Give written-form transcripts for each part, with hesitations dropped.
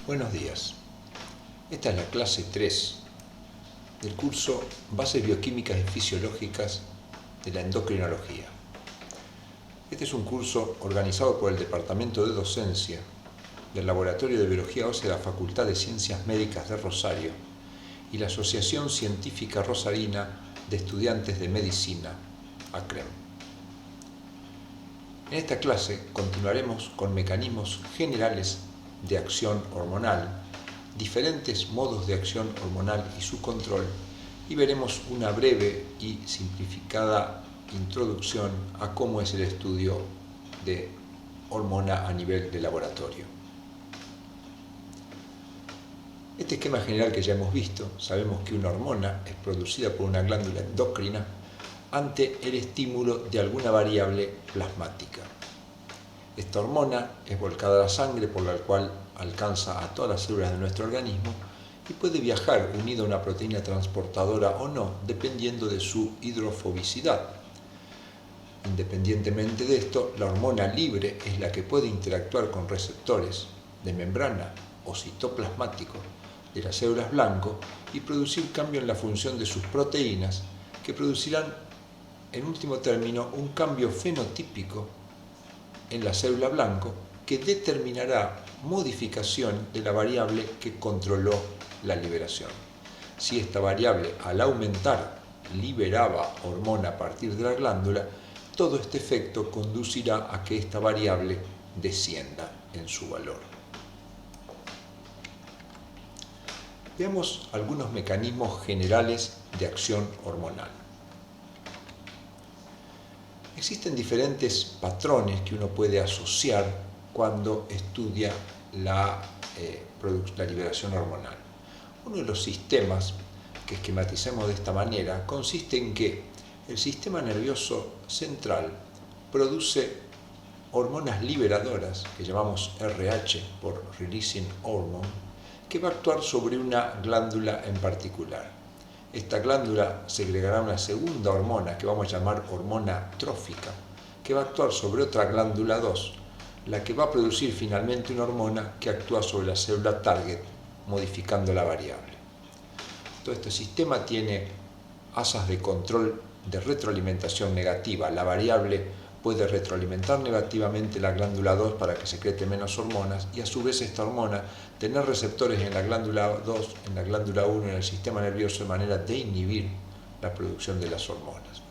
Buenos días. Esta es la clase 3 del curso Bases Bioquímicas y Fisiológicas de la Endocrinología. Este es un curso organizado por el Departamento de Docencia del Laboratorio de Biología Ósea de la Facultad de Ciencias Médicas de Rosario y la Asociación Científica Rosarina de Estudiantes de Medicina, ACREM. En esta clase continuaremos con mecanismos generales de acción hormonal, diferentes modos de acción hormonal y su control, y veremos una breve y simplificada introducción a cómo es el estudio de hormona a nivel de laboratorio. Este esquema general que ya hemos visto, sabemos que una hormona es producida por una glándula endocrina ante el estímulo de alguna variable plasmática. Esta hormona es volcada a la sangre, por la cual alcanza a todas las células de nuestro organismo y puede viajar unida a una proteína transportadora o no, dependiendo de su hidrofobicidad. Independientemente de esto, la hormona libre es la que puede interactuar con receptores de membrana o citoplasmático de las células blanco y producir cambio en la función de sus proteínas, que producirán, en último término, un cambio fenotípico en la célula blanco que determinará modificación de la variable que controló la liberación. Si esta variable al aumentar liberaba hormona a partir de la glándula, todo este efecto conducirá a que esta variable descienda en su valor. Veamos algunos mecanismos generales de acción hormonal. Existen diferentes patrones que uno puede asociar cuando estudia la liberación hormonal. Uno de los sistemas que esquematicemos de esta manera consiste en que el sistema nervioso central produce hormonas liberadoras, que llamamos RH por Releasing Hormone, que va a actuar sobre una glándula en particular. Esta glándula segregará una segunda hormona que vamos a llamar hormona trófica, que va a actuar sobre otra glándula 2, la que va a producir finalmente una hormona que actúa sobre la célula target, modificando la variable. Todo este sistema tiene asas de control de retroalimentación negativa. La variable puede retroalimentar negativamente la glándula 2 para que secrete menos hormonas y a su vez esta hormona tener receptores en la glándula 2, en la glándula 1, en el sistema nervioso de manera de inhibir la producción de las hormonas.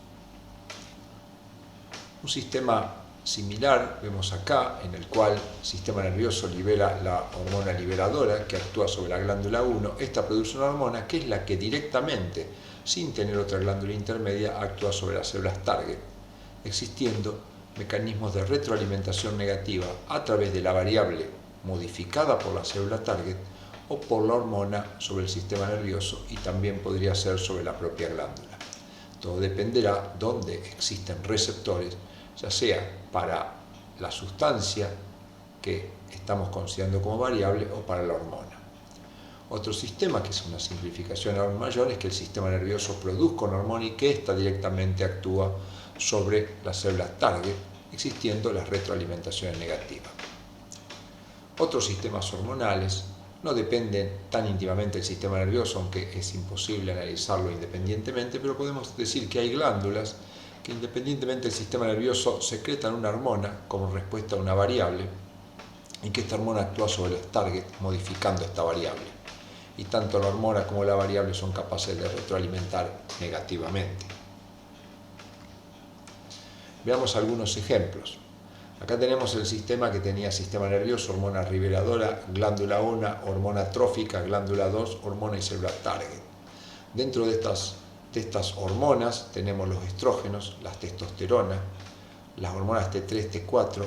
Un sistema similar vemos acá, en el cual el sistema nervioso libera la hormona liberadora que actúa sobre la glándula 1. Esta produce una hormona que es la que directamente, sin tener otra glándula intermedia, actúa sobre las células target, existiendo mecanismos de retroalimentación negativa a través de la variable modificada por la célula target o por la hormona sobre el sistema nervioso, y también podría ser sobre la propia glándula. Todo dependerá dónde existen receptores, ya sea para la sustancia que estamos considerando como variable o para la hormona. Otro sistema, que es una simplificación aún mayor, es que el sistema nervioso produzca una hormona y que ésta directamente actúa sobre las células target, existiendo las retroalimentaciones negativas. Otros sistemas hormonales no dependen tan íntimamente del sistema nervioso, aunque es imposible analizarlo independientemente, pero podemos decir que hay glándulas que, independientemente del sistema nervioso, secretan una hormona como respuesta a una variable y que esta hormona actúa sobre las target modificando esta variable. Y tanto la hormona como la variable son capaces de retroalimentar negativamente. Veamos algunos ejemplos. Acá tenemos el sistema que tenía sistema nervioso, hormona liberadora, glándula 1, hormona trófica, glándula 2, hormona y célula target. Dentro de estas hormonas tenemos los estrógenos, la testosterona, las hormonas T3, T4,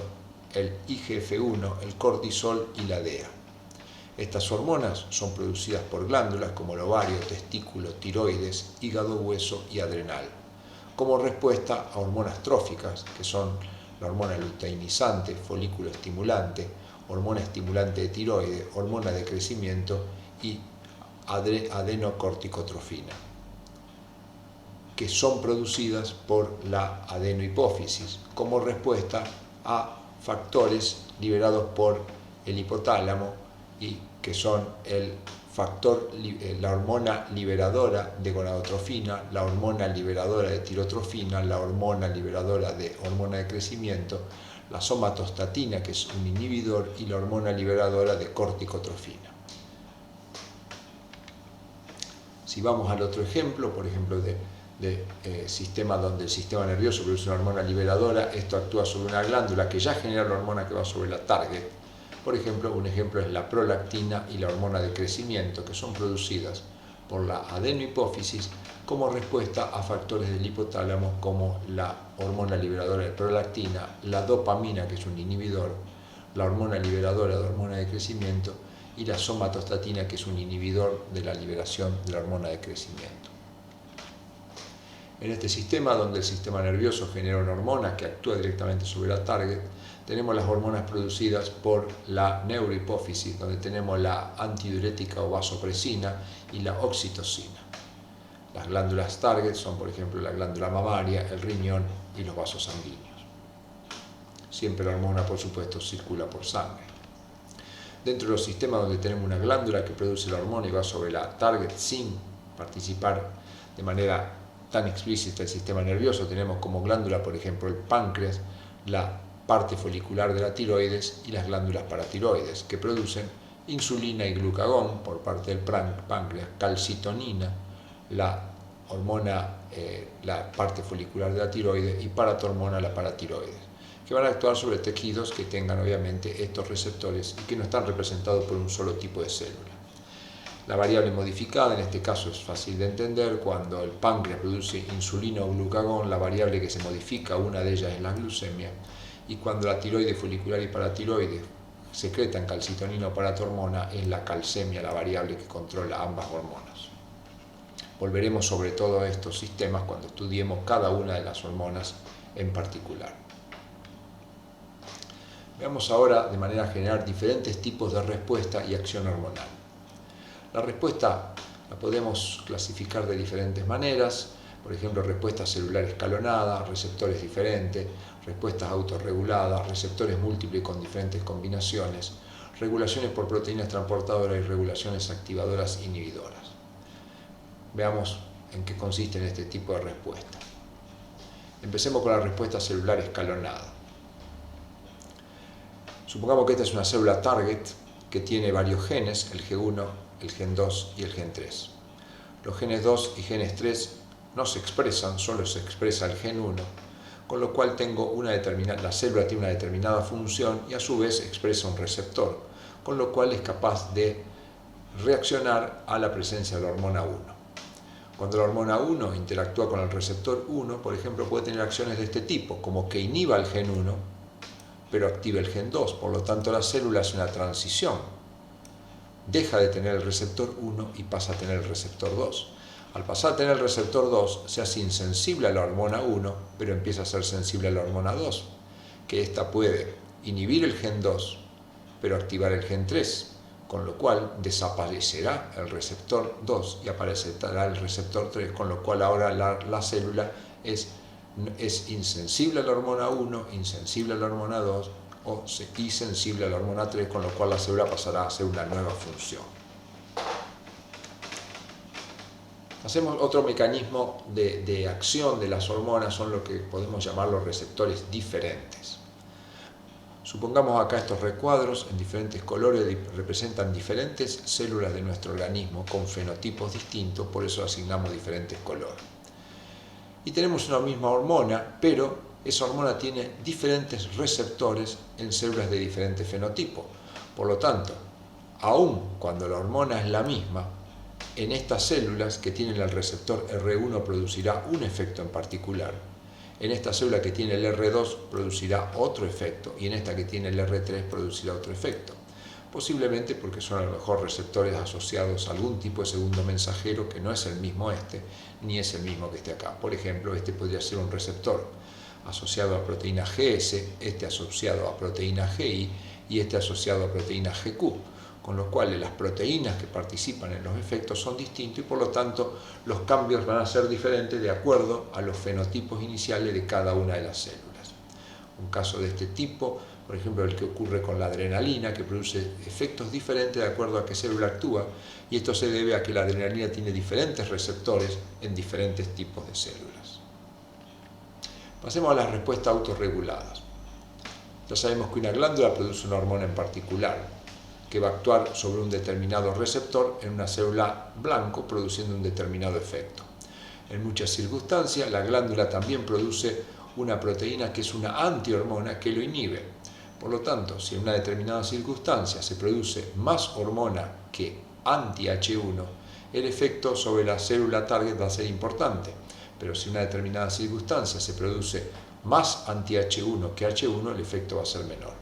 el IGF-1, el cortisol y la DEA. Estas hormonas son producidas por glándulas como el ovario, testículo, tiroides, hígado, hueso y adrenal, como respuesta a hormonas tróficas, que son la hormona luteinizante, folículo estimulante, hormona estimulante de tiroides, hormona de crecimiento y adenocorticotrofina, que son producidas por la adenohipófisis como respuesta a factores liberados por el hipotálamo y que son la hormona liberadora de gonadotrofina, la hormona liberadora de tirotrofina, la hormona liberadora de hormona de crecimiento, la somatostatina, que es un inhibidor, y la hormona liberadora de corticotrofina. Si vamos al otro ejemplo, por ejemplo, de sistema donde el sistema nervioso produce una hormona liberadora, esto actúa sobre una glándula que ya genera la hormona que va sobre la target. Por ejemplo, un ejemplo es la prolactina y la hormona de crecimiento, que son producidas por la adenohipófisis como respuesta a factores del hipotálamo como la hormona liberadora de prolactina, la dopamina, que es un inhibidor, la hormona liberadora de hormona de crecimiento, y la somatostatina, que es un inhibidor de la liberación de la hormona de crecimiento. En este sistema, donde el sistema nervioso genera una hormona que actúa directamente sobre la target, tenemos las hormonas producidas por la neurohipófisis, donde tenemos la antidiurética o vasopresina y la oxitocina. Las glándulas target son, por ejemplo, la glándula mamaria, el riñón y los vasos sanguíneos. Siempre la hormona, por supuesto, circula por sangre. Dentro de los sistemas donde tenemos una glándula que produce la hormona y va sobre la target sin participar de manera tan explícita el sistema nervioso, tenemos como glándula, por ejemplo, el páncreas, la parte folicular de la tiroides y las glándulas paratiroides, que producen insulina y glucagón por parte del páncreas, calcitonina, la hormona, la parte folicular de la tiroides, y paratormona, la paratiroides, que van a actuar sobre tejidos que tengan obviamente estos receptores y que no están representados por un solo tipo de célula. La variable modificada, en este caso es fácil de entender, cuando el páncreas produce insulina o glucagón, la variable que se modifica, una de ellas es la glucemia, y cuando la tiroide folicular y paratiroide secretan calcitonina o paratormona, es la calcemia la variable que controla ambas hormonas. Volveremos sobre todos estos sistemas cuando estudiemos cada una de las hormonas en particular. Veamos ahora de manera general diferentes tipos de respuesta y acción hormonal. La respuesta la podemos clasificar de diferentes maneras, por ejemplo, respuesta celular escalonada, receptores diferentes, respuestas autorreguladas, receptores múltiples con diferentes combinaciones, regulaciones por proteínas transportadoras y regulaciones activadoras inhibidoras. Veamos en qué consiste este tipo de respuesta. Empecemos con la respuesta celular escalonada. Supongamos que esta es una célula target que tiene varios genes, el G1, el Gen 2 y el Gen 3. Los genes 2 y genes 3 no se expresan, solo se expresa el Gen 1, con lo cual la célula tiene una determinada función y a su vez expresa un receptor, con lo cual es capaz de reaccionar a la presencia de la hormona 1. Cuando la hormona 1 interactúa con el receptor 1, por ejemplo, puede tener acciones de este tipo, como que inhiba el Gen 1, pero activa el Gen 2, por lo tanto la célula hace una transición. Deja de tener el receptor 1 y pasa a tener el receptor 2. Al pasar a tener el receptor 2, se hace insensible a la hormona 1, pero empieza a ser sensible a la hormona 2, que ésta puede inhibir el Gen 2, pero activar el Gen 3, con lo cual desaparecerá el receptor 2 y aparecerá el receptor 3, con lo cual ahora la célula es insensible a la hormona 1, insensible a la hormona 2, y sensible a la hormona 3, con lo cual la célula pasará a hacer una nueva función. Hacemos otro mecanismo de acción de las hormonas, son lo que podemos llamar los receptores diferentes. Supongamos acá estos recuadros en diferentes colores representan diferentes células de nuestro organismo con fenotipos distintos, por eso asignamos diferentes colores. Y tenemos una misma hormona, pero esa hormona tiene diferentes receptores en células de diferentes fenotipos. Por lo tanto, aun cuando la hormona es la misma, en estas células que tienen el receptor R1 producirá un efecto en particular. En esta célula que tiene el R2 producirá otro efecto y en esta que tiene el R3 producirá otro efecto. Posiblemente porque son a lo mejor receptores asociados a algún tipo de segundo mensajero que no es el mismo ni es el mismo que acá. Por ejemplo, este podría ser un receptor asociado a proteína GS, este asociado a proteína GI y este asociado a proteína GQ, con lo cual las proteínas que participan en los efectos son distintos y por lo tanto los cambios van a ser diferentes de acuerdo a los fenotipos iniciales de cada una de las células. Un caso de este tipo por ejemplo el que ocurre con la adrenalina, que produce efectos diferentes de acuerdo a qué célula actúa, y esto se debe a que la adrenalina tiene diferentes receptores en diferentes tipos de células. Pasemos a las respuestas autorreguladas. Ya sabemos que una glándula produce una hormona en particular, que va a actuar sobre un determinado receptor en una célula blanco, produciendo un determinado efecto. En muchas circunstancias, la glándula también produce una proteína que es una antihormona que lo inhibe. Por lo tanto, si en una determinada circunstancia se produce más hormona que anti-H1, el efecto sobre la célula target va a ser importante. Pero si en una determinada circunstancia se produce más anti-H1 que H1, el efecto va a ser menor.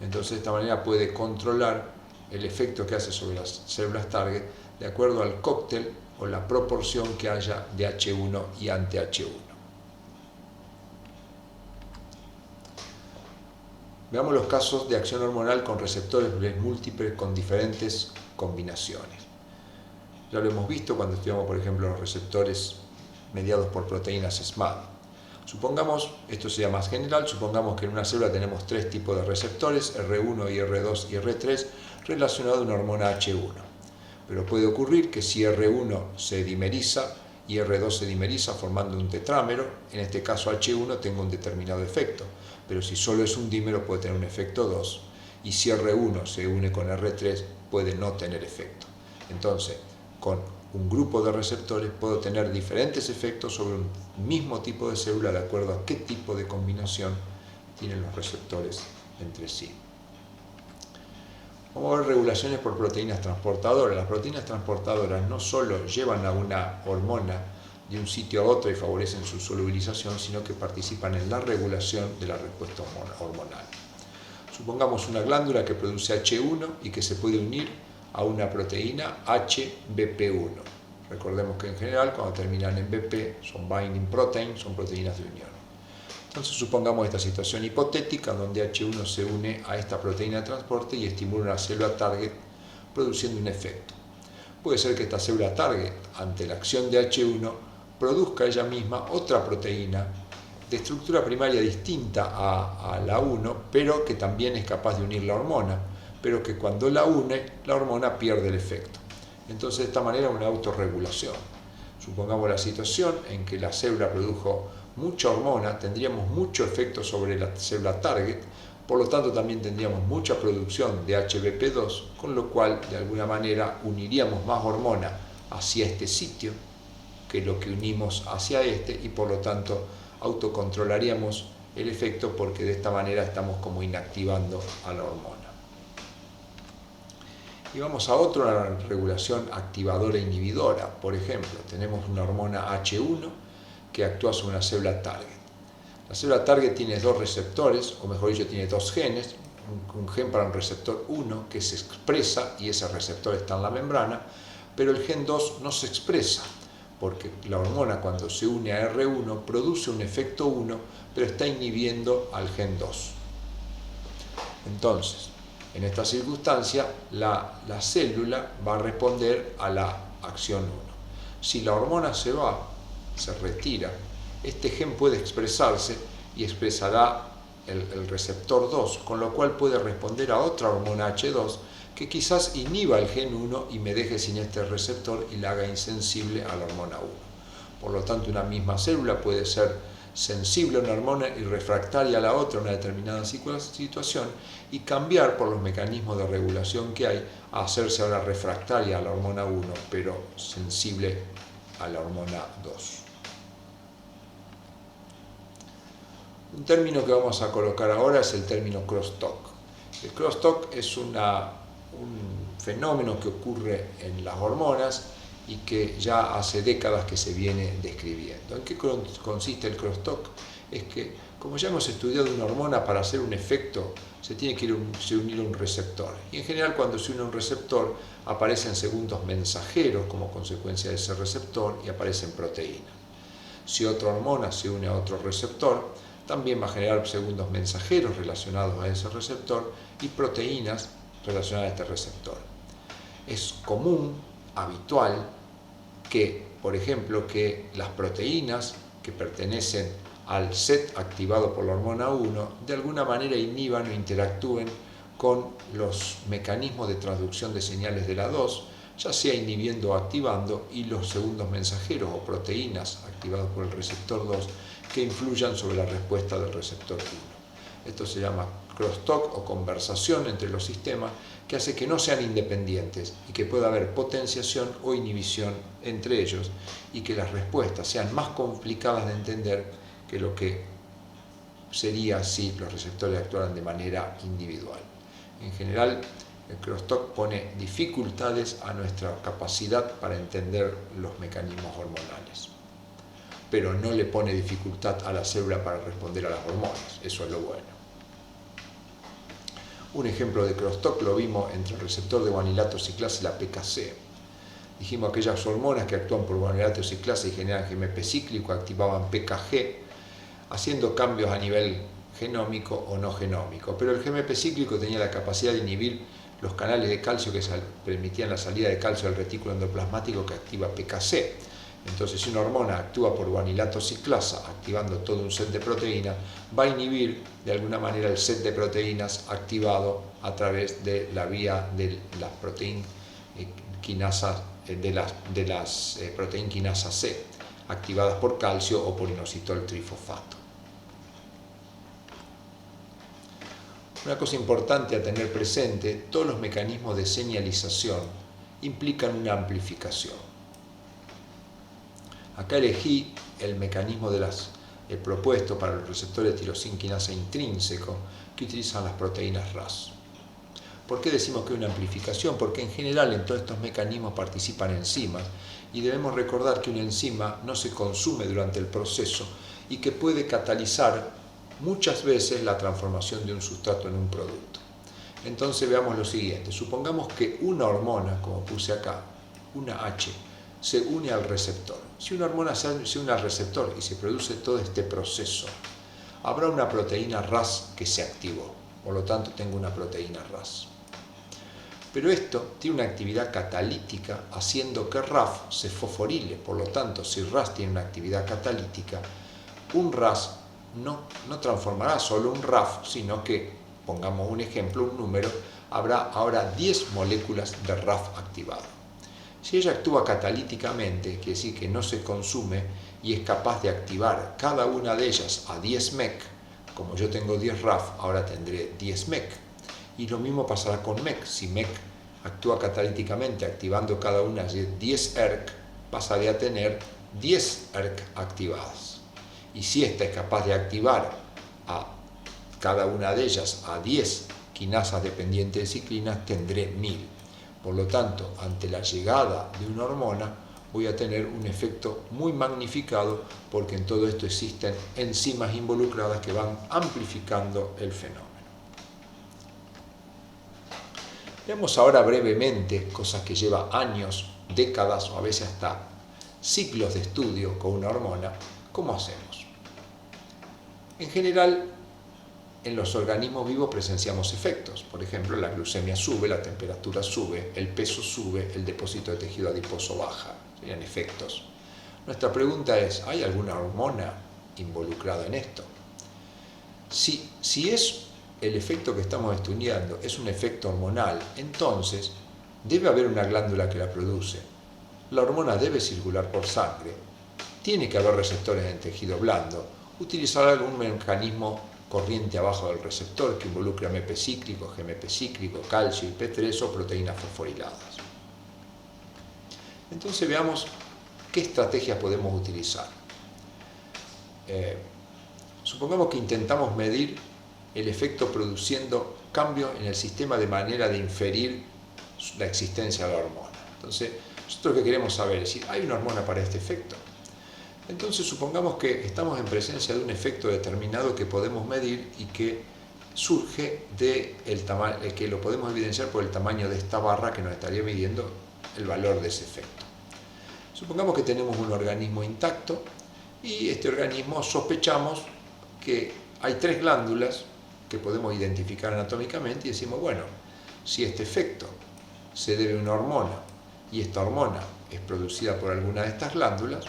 Entonces, de esta manera puede controlar el efecto que hace sobre las células target de acuerdo al cóctel o la proporción que haya de H1 y anti-H1. Veamos los casos de acción hormonal con receptores múltiples con diferentes combinaciones. Ya lo hemos visto cuando estudiamos, por ejemplo, los receptores mediados por proteínas SMAD. Supongamos, esto sería más general, supongamos que en una célula tenemos tres tipos de receptores, R1, IR2 y R3, relacionados a una hormona H1. Pero puede ocurrir que si R1 se dimeriza y R2 se dimeriza formando un tetrámero, en este caso H1 tenga un determinado efecto, pero si solo es un dímero puede tener un efecto 2, y si R1 se une con R3 puede no tener efecto. Entonces, con un grupo de receptores puedo tener diferentes efectos sobre un mismo tipo de célula de acuerdo a qué tipo de combinación tienen los receptores entre sí. Vamos a ver regulaciones por proteínas transportadoras. Las proteínas transportadoras no solo llevan a una hormona de un sitio a otro y favorecen su solubilización, sino que participan en la regulación de la respuesta hormonal. Supongamos una glándula que produce H1 y que se puede unir a una proteína HBP1. Recordemos que en general cuando terminan en BP son binding protein, son proteínas de unión. Entonces supongamos esta situación hipotética donde H1 se une a esta proteína de transporte y estimula una célula target produciendo un efecto. Puede ser que esta célula target, ante la acción de H1, produzca ella misma otra proteína de estructura primaria distinta a la 1, pero que también es capaz de unir la hormona, pero que cuando la une, la hormona pierde el efecto. Entonces, de esta manera, una autorregulación. Supongamos la situación en que la célula produjo mucha hormona, tendríamos mucho efecto sobre la célula target, por lo tanto también tendríamos mucha producción de HBP2, con lo cual, de alguna manera, uniríamos más hormona hacia este sitio que lo que unimos hacia este, y por lo tanto autocontrolaríamos el efecto porque de esta manera estamos como inactivando a la hormona. Y vamos a otra regulación activadora e inhibidora. Por ejemplo, tenemos una hormona H1 que actúa sobre una célula target. La célula target tiene dos receptores, o mejor dicho, tiene dos genes. Un gen para un receptor 1 que se expresa y ese receptor está en la membrana, pero el gen 2 no se expresa porque la hormona cuando se une a R1 produce un efecto 1, pero está inhibiendo al gen 2. Entonces, en esta circunstancia, la célula va a responder a la acción 1. Si la hormona se va, se retira, este gen puede expresarse y expresará el receptor 2, con lo cual puede responder a otra hormona H2 que quizás inhiba el gen 1 y me deje sin este receptor y la haga insensible a la hormona 1. Por lo tanto, una misma célula puede ser sensible a una hormona y refractaria a la otra en una determinada situación y cambiar por los mecanismos de regulación que hay a hacerse ahora refractaria a la hormona 1 pero sensible a la hormona 2. Un término que vamos a colocar ahora es el término crosstalk. El crosstalk es un fenómeno que ocurre en las hormonas y que ya hace décadas que se viene describiendo. ¿En qué consiste el crosstalk? Es que, como ya hemos estudiado una hormona, para hacer un efecto se tiene que unir a un receptor. Y en general, cuando se une a un receptor, aparecen segundos mensajeros como consecuencia de ese receptor y aparecen proteínas. Si otra hormona se une a otro receptor, también va a generar segundos mensajeros relacionados a ese receptor y proteínas relacionadas a este receptor. Es común, habitual, que, por ejemplo, que las proteínas que pertenecen al set activado por la hormona 1, de alguna manera inhiban o interactúen con los mecanismos de transducción de señales de la 2, ya sea inhibiendo o activando, y los segundos mensajeros o proteínas activados por el receptor 2 que influyan sobre la respuesta del receptor 1. Esto se llama crosstalk o conversación entre los sistemas, que hace que no sean independientes y que pueda haber potenciación o inhibición entre ellos, y que las respuestas sean más complicadas de entender que lo que sería si los receptores actuaran de manera individual. En general, el crosstalk pone dificultades a nuestra capacidad para entender los mecanismos hormonales, pero no le pone dificultad a la célula para responder a las hormonas. Eso es lo bueno. Un ejemplo de crosstalk lo vimos entre el receptor de guanilato ciclasa y la PKC. Dijimos que aquellas hormonas que actúan por guanilato ciclasa y generan GMP cíclico activaban PKG, haciendo cambios a nivel genómico o no genómico. Pero el GMP cíclico tenía la capacidad de inhibir los canales de calcio que permitían la salida de calcio del retículo endoplasmático que activa PKC. Entonces, si una hormona actúa por guanilato ciclasa, activando todo un set de proteínas, va a inhibir de alguna manera el set de proteínas activado a través de la vía de las proteínas quinasas, de las proteínas quinasa C, activadas por calcio o por inositol trifosfato. Una cosa importante a tener presente: todos los mecanismos de señalización implican una amplificación. Acá elegí el mecanismo propuesto para los receptores de tirosina quinasa intrínseco que utilizan las proteínas RAS. ¿Por qué decimos que hay una amplificación? Porque en general en todos estos mecanismos participan enzimas, y debemos recordar que una enzima no se consume durante el proceso y que puede catalizar muchas veces la transformación de un sustrato en un producto. Entonces veamos lo siguiente: supongamos que una hormona, como puse acá, una H, se une al receptor. Si una hormona se une al receptor y se produce todo este proceso, habrá una proteína RAS que se activó, por lo tanto tengo una proteína RAS. Pero esto tiene una actividad catalítica haciendo que RAF se fosforile, por lo tanto si RAS tiene una actividad catalítica, un RAS no transformará solo un RAF, sino que, pongamos un ejemplo, un número, habrá ahora 10 moléculas de RAF activado. Si ella actúa catalíticamente, quiere decir que no se consume y es capaz de activar cada una de ellas a 10 mEq. Como yo tengo 10 RAF, ahora tendré 10 mEq. Y lo mismo pasará con MEC. Si MEC actúa catalíticamente activando cada una de 10 ERK, pasaré a tener 10 ERK activadas. Y si esta es capaz de activar a cada una de ellas a 10 quinasas dependientes de ciclina, tendré 1000. Por lo tanto, ante la llegada de una hormona, voy a tener un efecto muy magnificado, porque en todo esto existen enzimas involucradas que van amplificando el fenómeno. Veamos ahora brevemente cosas que lleva años, décadas o a veces hasta ciclos de estudio con una hormona. ¿Cómo hacemos? En general, en los organismos vivos presenciamos efectos. Por ejemplo, la glucemia sube, la temperatura sube, el peso sube, el depósito de tejido adiposo baja. Serían efectos. Nuestra pregunta es: ¿hay alguna hormona involucrada en esto? Si es el efecto que estamos estudiando es un efecto hormonal, entonces debe haber una glándula que la produce. La hormona debe circular por sangre. Tiene que haber receptores en tejido blando. Utilizar algún mecanismo corriente abajo del receptor que involucre AMP cíclico, GMP cíclico, calcio, IP3 o proteínas fosforiladas. Entonces veamos qué estrategias podemos utilizar. Supongamos que intentamos medir el efecto produciendo cambios en el sistema de manera de inferir la existencia de la hormona. Entonces, nosotros lo que queremos saber es si hay una hormona para este efecto. Entonces, supongamos que estamos en presencia de un efecto determinado que podemos medir y que surge del tamaño, que lo podemos evidenciar por el tamaño de esta barra que nos estaría midiendo el valor de ese efecto. Supongamos que tenemos un organismo intacto y este organismo sospechamos que hay 3 glándulas que podemos identificar anatómicamente y decimos, bueno, si este efecto se debe a una hormona y esta hormona es producida por alguna de estas glándulas,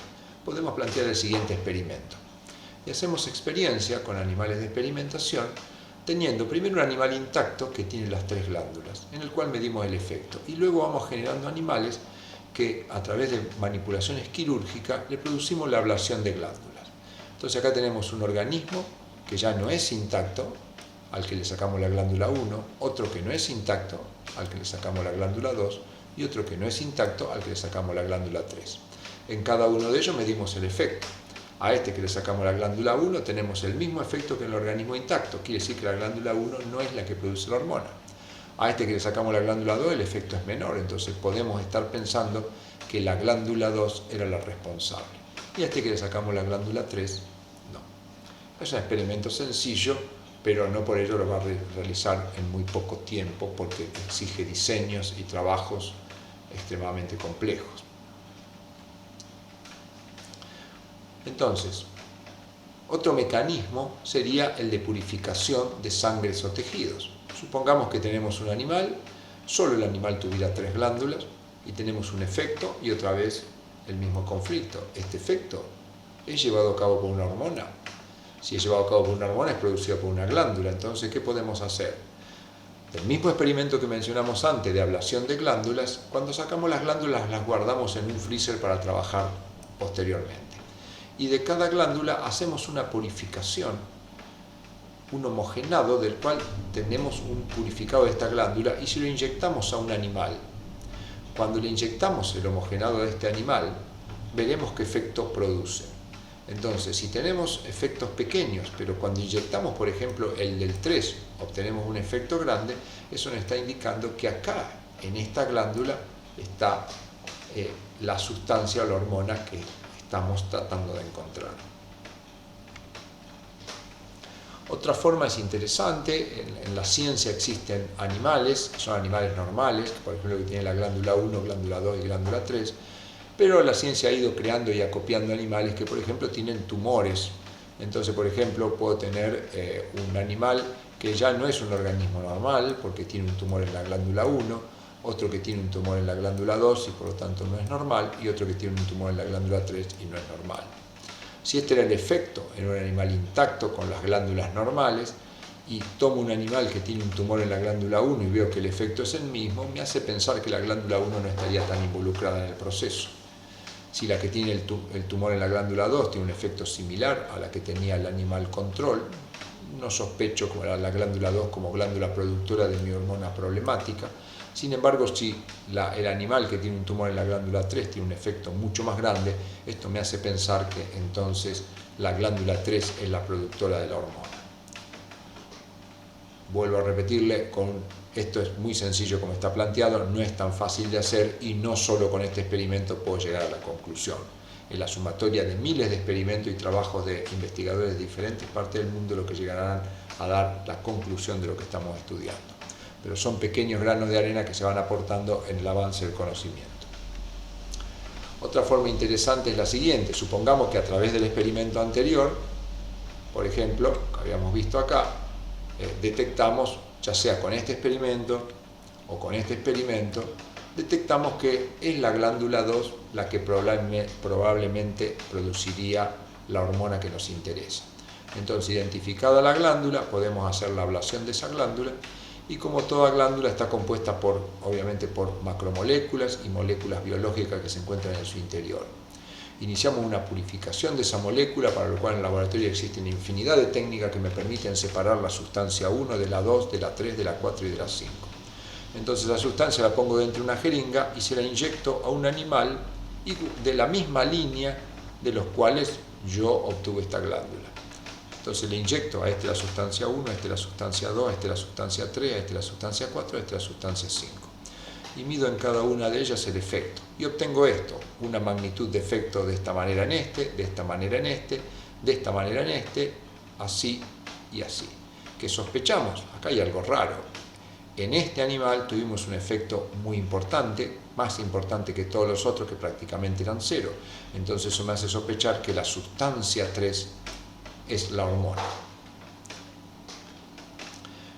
podemos plantear el siguiente experimento. y hacemos experiencia con animales de experimentación, teniendo primero un animal intacto que tiene las 3 glándulas, en el cual medimos el efecto, y luego vamos generando animales que a través de manipulaciones quirúrgicas le producimos la ablación de glándulas. Entonces acá tenemos un organismo que ya no es intacto, al que le sacamos la glándula 1, otro que no es intacto, al que le sacamos la glándula 2, y otro que no es intacto, al que le sacamos la glándula 3. En cada uno de ellos medimos el efecto. A este que le sacamos la glándula 1 tenemos el mismo efecto que en el organismo intacto, quiere decir que la glándula 1 no es la que produce la hormona. A este que le sacamos la glándula 2 el efecto es menor, entonces podemos estar pensando que la glándula 2 era la responsable. Y a este que le sacamos la glándula 3, no. Es un experimento sencillo, pero no por ello lo va a realizar en muy poco tiempo, porque exige diseños y trabajos extremadamente complejos. Entonces, otro mecanismo sería el de purificación de sangres o tejidos. Supongamos que tenemos un animal, solo el animal tuviera 3 glándulas y tenemos un efecto y otra vez el mismo conflicto. Este efecto es llevado a cabo por una hormona. Si es llevado a cabo por una hormona es producido por una glándula. Entonces, ¿qué podemos hacer? El mismo experimento que mencionamos antes de ablación de glándulas, cuando sacamos las glándulas las guardamos en un freezer para trabajar posteriormente. Y de cada glándula hacemos una purificación, un homogenado del cual tenemos un purificado de esta glándula y si lo inyectamos a un animal, cuando le inyectamos el homogenado de este animal, veremos qué efecto produce. Entonces, si tenemos efectos pequeños, pero cuando inyectamos, por ejemplo, el del 3, obtenemos un efecto grande, eso nos está indicando que acá, en esta glándula, está la sustancia o la hormona que estamos tratando de encontrar. Otra forma es interesante, en la ciencia existen animales, que son animales normales, por ejemplo que tienen la glándula 1, glándula 2 y glándula 3, pero la ciencia ha ido creando y acopiando animales que, por ejemplo, tienen tumores. Entonces, por ejemplo, puedo tener un animal que ya no es un organismo normal, porque tiene un tumor en la glándula 1, otro que tiene un tumor en la glándula 2 y por lo tanto no es normal, y otro que tiene un tumor en la glándula 3 y no es normal. Si este era el efecto en un animal intacto con las glándulas normales, y tomo un animal que tiene un tumor en la glándula 1 y veo que el efecto es el mismo, me hace pensar que la glándula 1 no estaría tan involucrada en el proceso. Si la que tiene el tumor en la glándula 2 tiene un efecto similar a la que tenía el animal control, no sospecho como la glándula 2 como glándula productora de mi hormona problemática. Sin embargo, si el animal que tiene un tumor en la glándula 3 tiene un efecto mucho más grande, esto me hace pensar que entonces la glándula 3 es la productora de la hormona. Vuelvo a repetirle, esto es muy sencillo como está planteado, no es tan fácil de hacer y no solo con este experimento puedo llegar a la conclusión. Es la sumatoria de miles de experimentos y trabajos de investigadores de diferentes partes del mundo lo que llegarán a dar la conclusión de lo que estamos estudiando. Pero son pequeños granos de arena que se van aportando en el avance del conocimiento. Otra forma interesante es la siguiente. Supongamos que a través del experimento anterior, por ejemplo, que habíamos visto acá, detectamos, ya sea con este experimento o con este experimento, detectamos que es la glándula 2 la que probablemente produciría la hormona que nos interesa. Entonces, identificada la glándula, podemos hacer la ablación de esa glándula y como toda glándula está compuesta obviamente por macromoléculas y moléculas biológicas que se encuentran en su interior. Iniciamos una purificación de esa molécula, para lo cual en el laboratorio existen infinidad de técnicas que me permiten separar la sustancia 1 de la 2, de la 3, de la 4 y de la 5. Entonces la sustancia la pongo dentro de una jeringa y se la inyecto a un animal de la misma línea de los cuales yo obtuve esta glándula. Entonces le inyecto a este la sustancia 1, a este la sustancia 2, a este la sustancia 3, a este la sustancia 4, a este la sustancia 5. Y mido en cada una de ellas el efecto. Y obtengo esto, una magnitud de efecto de esta manera en este, de esta manera en este, de esta manera en este, así y así. ¿Qué sospechamos? Acá hay algo raro. En este animal tuvimos un efecto muy importante, más importante que todos los otros que prácticamente eran cero. Entonces eso me hace sospechar que la sustancia 3 es la hormona.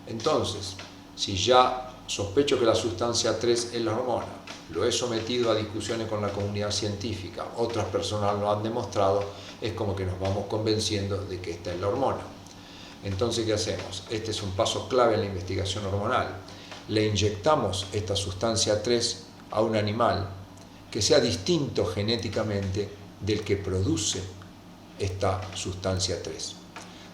Entonces, si ya sospecho que la sustancia 3 es la hormona lo he sometido a discusiones con la comunidad científica, otras personas lo han demostrado, es como que nos vamos convenciendo de que esta es la hormona. Entonces, ¿qué hacemos? Este es un paso clave en la investigación hormonal. Le inyectamos esta sustancia 3 a un animal que sea distinto genéticamente del que produce esta sustancia 3.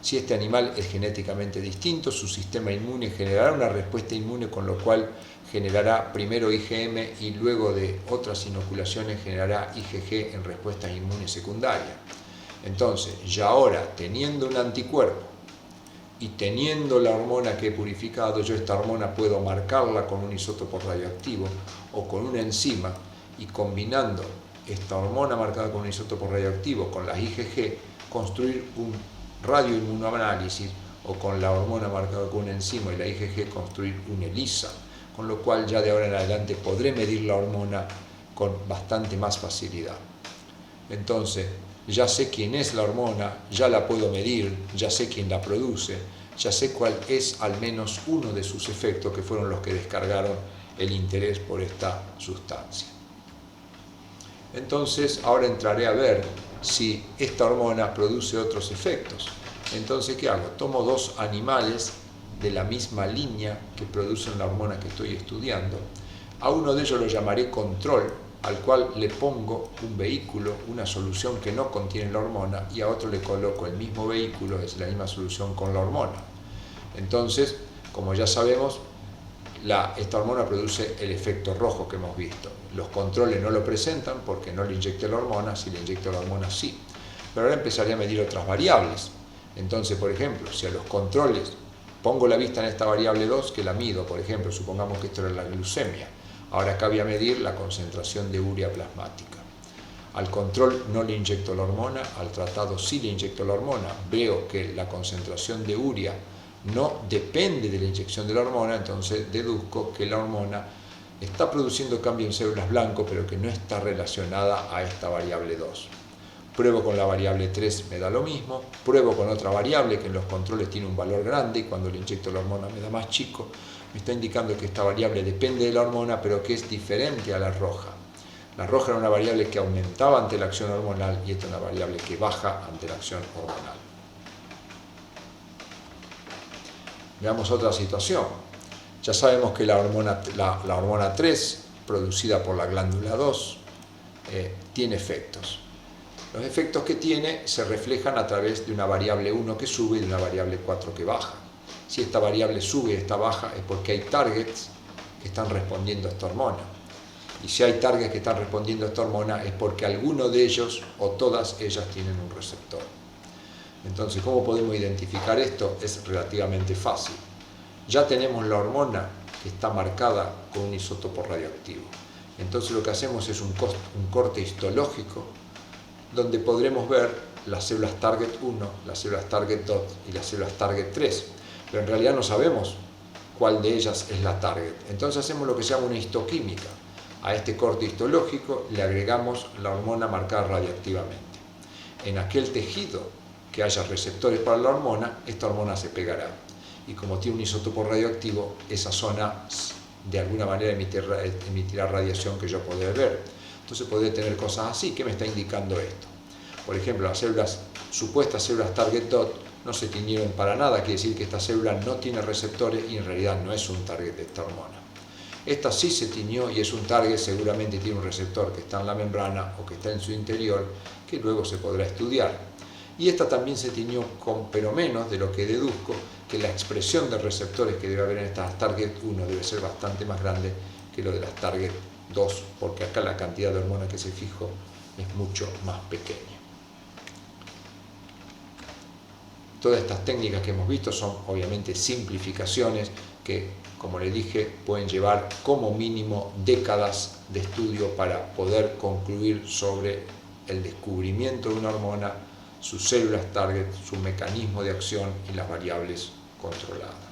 Si este animal es genéticamente distinto, su sistema inmune generará una respuesta inmune, con lo cual generará primero IgM y luego de otras inoculaciones generará IgG en respuestas inmunes secundarias. Entonces, ya ahora, teniendo un anticuerpo y teniendo la hormona que he purificado, yo esta hormona puedo marcarla con un isótopo radioactivo o con una enzima, y combinando esta hormona marcada con un isótopo radioactivo con las IgG, construir un radioinmunoanálisis, o con la hormona marcada con una enzima y la IgG construir un ELISA, con lo cual ya de ahora en adelante podré medir la hormona con bastante más facilidad. Entonces, ya sé quién es la hormona, ya la puedo medir, ya sé quién la produce, ya sé cuál es al menos uno de sus efectos, que fueron los que descargaron el interés por esta sustancia. Entonces, ahora entraré a ver si esta hormona produce otros efectos. Entonces, ¿qué hago? Tomo dos animales de la misma línea que producen la hormona que estoy estudiando. A uno de ellos lo llamaré control, al cual le pongo un vehículo, una solución que no contiene la hormona, y a otro le coloco el mismo vehículo, es la misma solución con la hormona. Entonces, como ya sabemos, esta hormona produce el efecto rojo que hemos visto. Los controles no lo presentan porque no le inyecté la hormona, si le inyecto la hormona sí. Pero ahora empezaré a medir otras variables. Entonces, por ejemplo, si a los controles pongo la vista en esta variable 2, que la mido, por ejemplo, supongamos que esto era la glucemia. Ahora acá voy a medir la concentración de urea plasmática. Al control no le inyecto la hormona, al tratado sí le inyecto la hormona. Veo que la concentración de urea no depende de la inyección de la hormona, entonces deduzco que la hormona está produciendo cambio en células blanco, pero que no está relacionada a esta variable 2. Pruebo con la variable 3, me da lo mismo. Pruebo con otra variable que en los controles tiene un valor grande y cuando le inyecto la hormona me da más chico. Me está indicando que esta variable depende de la hormona, pero que es diferente a la roja. La roja era una variable que aumentaba ante la acción hormonal y esta es una variable que baja ante la acción hormonal. Veamos otra situación. Ya sabemos que la hormona 3, producida por la glándula 2, tiene efectos. Los efectos que tiene se reflejan a través de una variable 1 que sube y de una variable 4 que baja. Si esta variable sube y esta baja es porque hay targets que están respondiendo a esta hormona. Y si hay targets que están respondiendo a esta hormona es porque alguno de ellos o todas ellas tienen un receptor. Entonces, ¿cómo podemos identificar esto? Es relativamente fácil. Ya tenemos la hormona que está marcada con un isótopo radioactivo. Entonces lo que hacemos es un corte histológico donde podremos ver las células target 1, las células target 2 y las células target 3. Pero en realidad no sabemos cuál de ellas es la target. Entonces hacemos lo que se llama una histoquímica. A este corte histológico le agregamos la hormona marcada radiactivamente. En aquel tejido que haya receptores para la hormona, esta hormona se pegará. Y como tiene un isótopo radioactivo, esa zona de alguna manera emitirá radiación que yo podré ver. Entonces podré tener cosas así. ¿Qué me está indicando esto? Por ejemplo, las supuestas células target dot no se tiñeron para nada, quiere decir que esta célula no tiene receptores y en realidad no es un target de esta hormona. Esta sí se tiñó y es un target, seguramente tiene un receptor que está en la membrana o que está en su interior, que luego se podrá estudiar. Y esta también se tiñó pero menos, de lo que deduzco que la expresión de receptores que debe haber en estas target 1 debe ser bastante más grande que lo de las target 2, porque acá la cantidad de hormona que se fijó es mucho más pequeña. Todas estas técnicas que hemos visto son obviamente simplificaciones que, como les dije, pueden llevar como mínimo décadas de estudio para poder concluir sobre el descubrimiento de una hormona, sus células target, su mecanismo de acción y las variables controladas.